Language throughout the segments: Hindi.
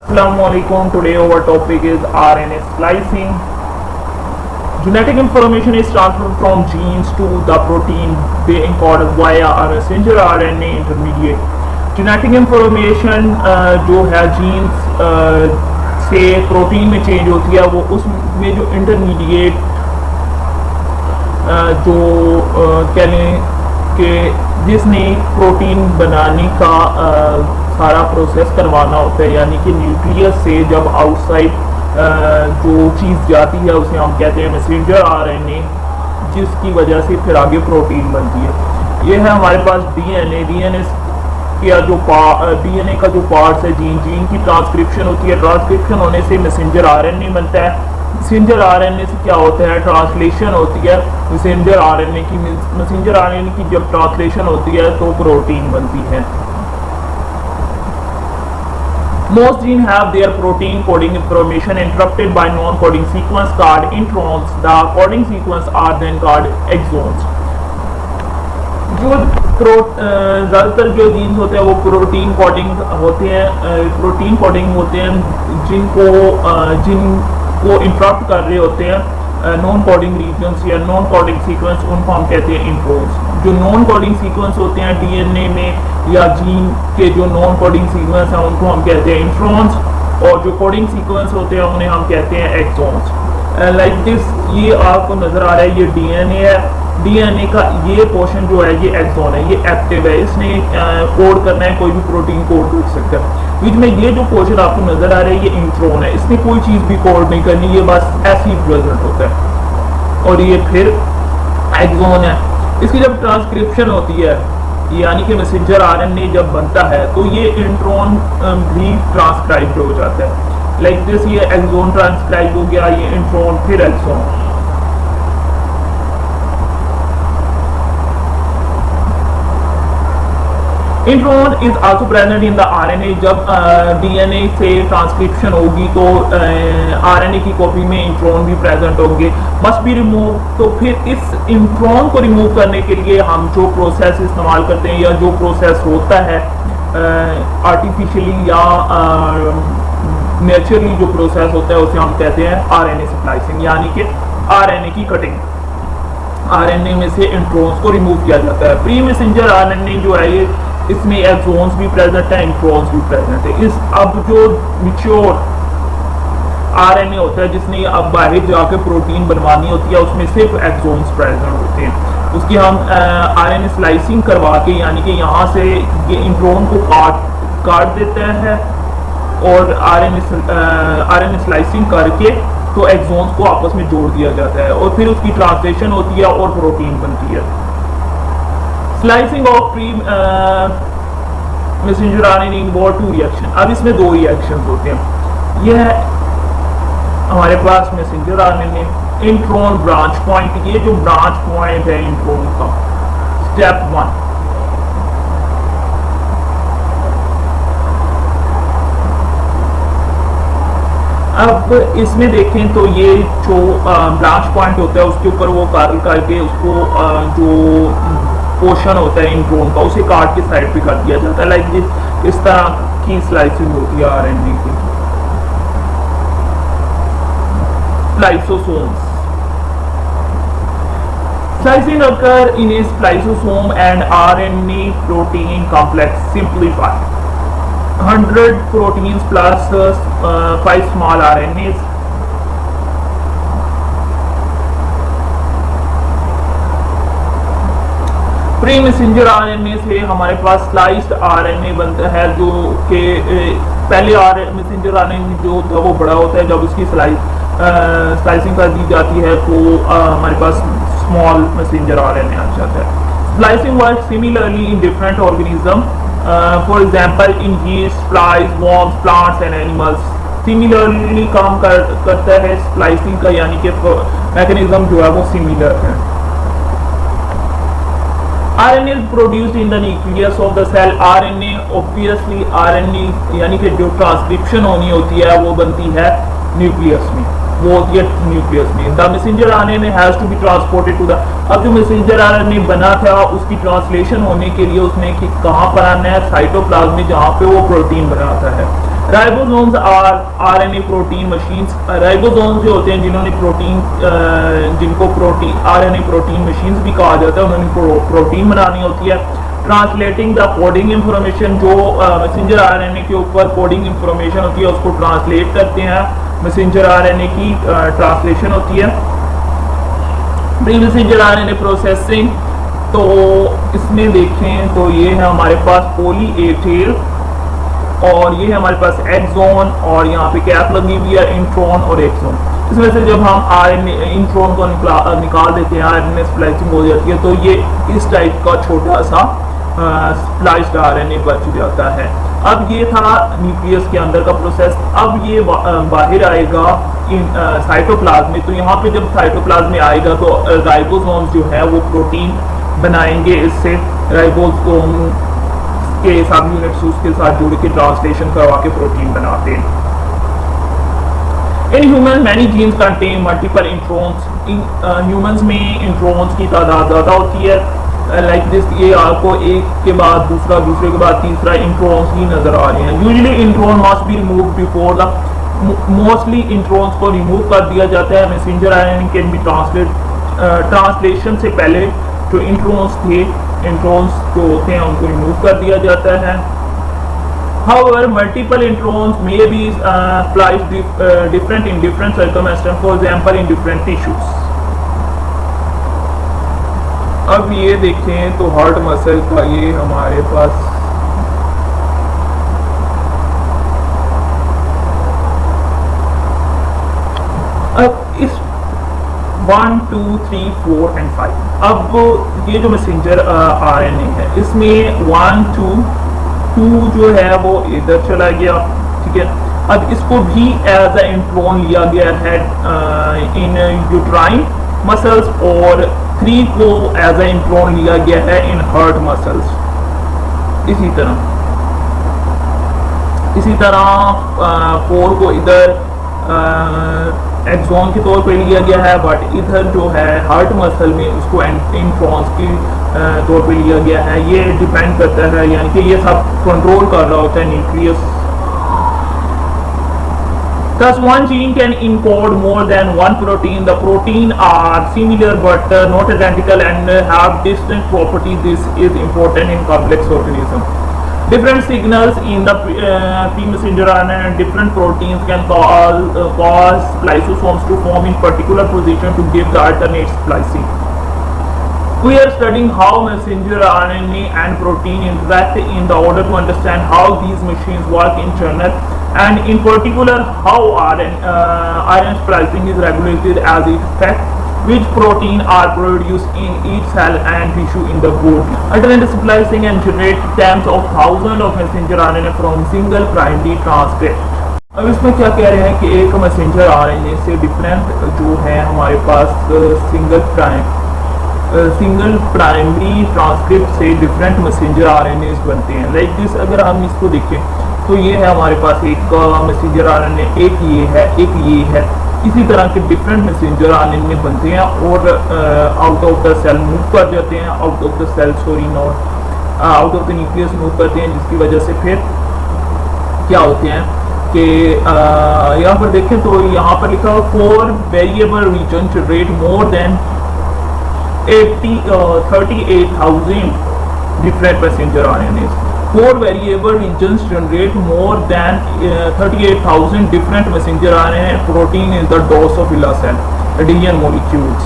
Assalamualaikum. Today our topic is RNA splicing. Genetic information is transferred from genes to the protein being encoded via a messenger RNA intermediate. Genetic information जो है genes से प्रोटीन में चेंज होती है, वो उसमें जो इंटरमीडिएट जो कह लें कि जिसने प्रोटीन बनाने का सारा प्रोसेस करवाना होता है, यानी कि न्यूक्लियस से जब आउटसाइड जो चीज़ जाती है उसे हम कहते हैं मैसेंजर आरएनए, जिसकी वजह से फिर आगे प्रोटीन बनती है। ये है हमारे पास डीएनए। डीएनए का डीएनए का जो पार्ट्स है, जीन की ट्रांसक्रिप्शन होती है। ट्रांसक्रिप्शन होने से मैसेंजर आरएनए बनता है। मैसेंजर आरएनए से क्या होता है, ट्रांसलेशन होती है मैसेंजर आरएनए की। मैसेंजर आरएनए की जब ट्रांसलेशन होती है तो प्रोटीन बनती है। Most genes have their protein coding information interrupted by non-coding sequence called introns. The coding sequence are then called exons. जो ज़्यादातर जो जीन्स होते हैं वो प्रोटीन कोडिंग होते हैं, जिनको इंटरप्ट कर रहे होते हैं नॉन कोडिंग रीजन्स या नॉन कोडिंग सीक्वेंस, उनको हम कहते हैं इंट्रोन्स। जो नॉन कोडिंग सीक्वेंस होते हैं डीएनए में या जीन के जो नॉन कोडिंग सीक्वेंस हैं उनको हम कहते हैं इंट्रोन्स, और जो कोडिंग सीक्वेंस होते हैं उन्हें हम कहते हैं एक्सोन्स। लाइक दिस, ये आपको नजर आ रहा है, ये डीएनए है। डीएनए का ये पोर्शन जो है ये एक्सोन है, ये एक्टिव है, इसने कोड करना है, कोई भी प्रोटीन कोड कर सकता है। बीच में ये जो पोर्शन आपको नजर आ रहा है ये इंट्रोन है, इसने कोई चीज भी कोड नहीं करनी, ये बस ऐसे ही प्रेजेंट होता है। और ये फिर एक्सोन है। इसकी जब ट्रांसक्रिप्शन होती है, यानी कि मैसेंजर आरएनए जब बनता है, तो ये इंट्रोन भी ट्रांसक्राइब हो जाता है। लाइक दिस, ये एक्सोन ट्रांसक्राइब हो गया, ये इंट्रोन, फिर exon. Intron is also present in the RNA. जब डीएनए से ट्रांसक्रिप्शन होगी तो आरएनए की कॉपी में इंट्रोन भी प्रेजेंट होंगे। Must be remove. तो फिर इस इंट्रोन को रिमूव करने के लिए हम जो प्रोसेस इस्तेमाल करते हैं, या जो प्रोसेस होता है आर्टिफिशियली या नेचुरली जो प्रोसेस होता है, उसे हम कहते हैं आरएनए स्प्लाइसिंग, यानी कि आरएनए की कटिंग। आरएनए में से इंट्रोन्स को रिमूव किया जाता है। प्री मैसेंजर आरएनए जो है ये, इसमें एक्सोन्स भी प्रेजेंट है, इंट्रोन्स भी प्रेजेंट है। इस अब जो मैच्योर आरएनए होता है, जिसने अब बाहर जाकर प्रोटीन बनवानी होती है, उसमें सिर्फ एक्सोन्स प्रेजेंट होते हैं। उसकी हम आरएनए स्लाइसिंग करवा के, यानी कि यहाँ से ये इंट्रोन को काट देते हैं और आरएनए स्लाइसिंग करके तो एक्सोन्स को आपस में जोड़ दिया जाता है, और फिर उसकी ट्रांसलेशन होती है और प्रोटीन बनती है। Splicing of pre messenger RNA involve two reaction. अब इसमें दो रिएक्शन होते हैं। यह है हमारे पास messenger RNA intron branch point. ये जो ब्रांच पॉइंट है इंट्रोन का, स्टेप 1। अब इसमें देखें तो ये जो ब्रांच पॉइंट होता है उसके ऊपर वो कार्ल करके उसको जो पोर्शन होता है इंट्रोन का, उसे काट के साइड पे कर दिया जाता है। लाइक इस तरह की स्लाइसिंग होती है आरएनए की। स्लाइसोसोम्स। Splicing occur in a spliceosome and RNA protein complex. Simplify. 100 proteins plus 5 small RNAs. Pre messenger RNA से हमारे पास स्लाइस्ड आरएनए बनता है, जो कि पहले मैसेंजर आरएनए जो होता है वो बड़ा होता है। जब उसकी स्लाइसिंग कर दी जाती है तो हमारे पास स्मॉल मैसेंजर आरएनए आ जाता है। Slicing work similarly in different organism, for example in yeast, flies, worms, plants and animals. Similarly काम करता है स्लाइसिंग का, यानी कि मैकेनिज्म जो है वो सिमिलर है। RNA is produced in the nucleus of the cell. RNA obviously RNA यानी कि जो ट्रांसक्रिप्शन होनी होती है वो बनती है न्यूक्लियस में, वो होती है न्यूक्लियस में। The messenger RNA has to be transported to the. अब जो मैसेंजर RNA बना था उसकी ट्रांसलेशन होने के लिए उसने कि कहाँ पर आना है, साइटोप्लाज्म में, जहाँ पे वो प्रोटीन बनाता है। Ribosomes are RNA protein machines. Ribosomes जो होते हैं जिन्होंने जिनको प्रोटीन आरएनए प्रोटीन मशीन्स भी कहा जाता है, उन्होंने प्रोटीन बनानी होती है। ट्रांसलेटिंग द कोडिंग इंफॉर्मेशन, जो मैसेंजर आरएनए के ऊपर कोडिंग इंफॉर्मेशन होती है उसको ट्रांसलेट करते हैं, मैसेंजर आरएनए की ट्रांसलेशन होती है। प्री मैसेंजर आरएनए प्रोसेसिंग, तो इसमें देखें तो ये है हमारे पास पॉली ए टेल और ये है हमारे पास एक्सोन और यहाँ पे कैप लगी हुई है इंट्रॉन और एक्सोन। इसमें से जब हम आरएनए इंट्रॉन को निकाल देते हैं, आरएनए स्प्लाइसिंग हो जाती है, तो ये इस टाइप का छोटा सा स्प्लाइस्ड आरएनए बच जाता है। अब ये था न्यूक्लियस के अंदर का प्रोसेस। अब ये बाहर आएगा इन साइटोप्लाज्म में। तो यहाँ पे जब साइटोप्लाज्म में आएगा तो राइबोसोम्स जो है वो प्रोटीन बनाएंगे, इससे राइबोसोम के सब यूनिट्स उसके साथ जुड़ के ट्रांसलेशन करवा के प्रोटीन बनाते हैं। In human many genes contain multiple introns. In humans में इंट्रॉन्स की तादाद ज़्यादा होती है, लाइक दिस। ये आपको एक के बाद दूसरा, दूसरे के बाद तीसरा इंट्रॉन्स ही नजर आ रहे हैं। Usually intron must be remove before the, mostly introns को रिमूव कर दिया जाता है। Messenger RNA can be translation से पहले जो इंट्रॉन्स थे, इंट्रॉन्स जो होते हैं उनको रिमूव कर दिया जाता है। However, multiple introns may be spliced different in different circumstances, for example in different tissues. अब ये देखें तो हार्ट मसल का ये हमारे पास अब इस 1, 2, 3, 4 and 5, अब ये जो मैसेंजर आरएनए है इसमें 1, 2 जो है वो इधर चला गया, ठीक है। अब इसको भी एज ए इंट्रॉन लिया गया है इन यूट्राइन मसल्स और 3 को एज ए इंट्रॉन लिया गया है इन हार्ट मसल्स। इसी तरह 4 को इधर एक्सोन के तौर पे लिया गया है, बट इधर जो है हार्ट मसल में उसको इंट्रॉन्स की तौर पे लिया गया है। ये डिपेंड करता है, यानी कि ये सब कंट्रोल कर रहा होता है nucleus. Thus, one gene can encode more than one protein. The protein are similar but not identical and have distinct properties. This is important in complex organism. Different signals in the pre-messenger RNA and different proteins can cause spliceosomes to form in particular position to give the alternate splicing. We are studying how messenger RNA and protein interact in the order to understand how these machines work in general, and in particular how RNA splicing is regulated as it affects which protein are produced in each cell and tissue in the body. Alternate splicing and generate tens of thousands of messenger RNA from single primary transcript. अब इसमें क्या कह रहे हैं कि एक मैसेंजर आरएनए से डिफरेंट जो है हमारे पास सिंगल प्राइमरी ट्रांसक्रिप्ट से डिफरेंट मैसेंजर आरएनए बनते हैं। लाइक दिस, अगर हम इसको देखें तो ये है हमारे पास एक मैसेंजर आरएनए, एक ये है, एक ये है। इसी तरह के डिफरेंट मैसेंजर आरएनए बनते हैं और out of the cell move कर जाते हैं, out of the sell out of the nucleus move करते हैं, जिसकी वजह से फिर क्या होते हैं कि यहाँ पर देखें तो यहाँ पर लिखा हुआ 4 variable region generate more than 38,000 different messenger RNAs. 4 variable regions generate more than 38,000 different messenger RNA. Protein is the Drosophila cell adhesion molecules.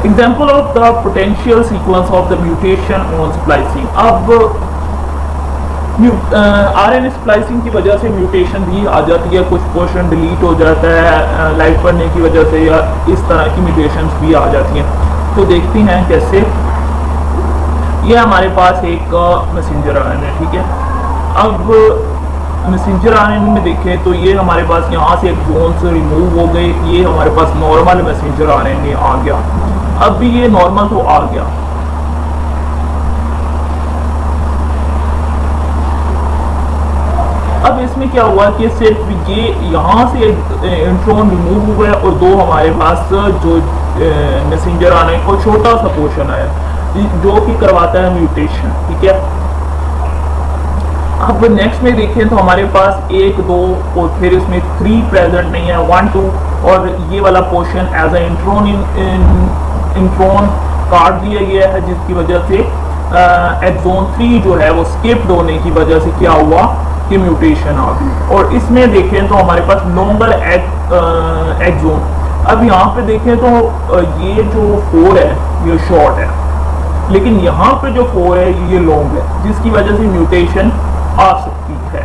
Example of the potential sequence of the mutation on splicing. अब आरएनए स्प्लाइसिंग की वजह से म्यूटेशन भी आ जाती है, कुछ पोर्शन डिलीट हो जाता है लाइट पढ़ने की वजह से, या इस तरह की म्यूटेशंस भी आ जाती हैं। तो देखते हैं कैसे। ये हमारे पास एक मैसेंजर आरएनए, ठीक है। अब मैसेंजर आरएनए में देखें तो ये हमारे पास यहाँ से एक्सोन्स रिमूव हो गए, ये हमारे पास नॉर्मल मैसेंजर आरएनए आ गया। अब भी ये नॉर्मल तो आ गया। अब इसमें क्या हुआ कि सिर्फ ये यहाँ से इंट्रॉन रिमूव हुआ और 2 हमारे पास जो मैसेंजर आने को छोटा सा पोर्शन आया जो कि करवाता है म्यूटेशन, ठीक है। अब नेक्स्ट में देखें तो हमारे पास 1 2 और फिर इसमें 3 प्रेजेंट नहीं है, 1 2 और ये वाला पोर्शन एज ए इंट्रोन काट दिया गया है, जिसकी वजह से एक्सोन 3 जो है वो स्किप्ड होने की वजह से क्या हुआ कि म्यूटेशन आ गई। और इसमें देखें तो हमारे पास लॉन्गर एक्सोन, अब यहाँ पे देखें तो ये जो 4 है ये शॉर्ट है, लेकिन यहाँ पे जो 4 है ये लॉन्ग है, जिसकी वजह से म्यूटेशन आ सकती है।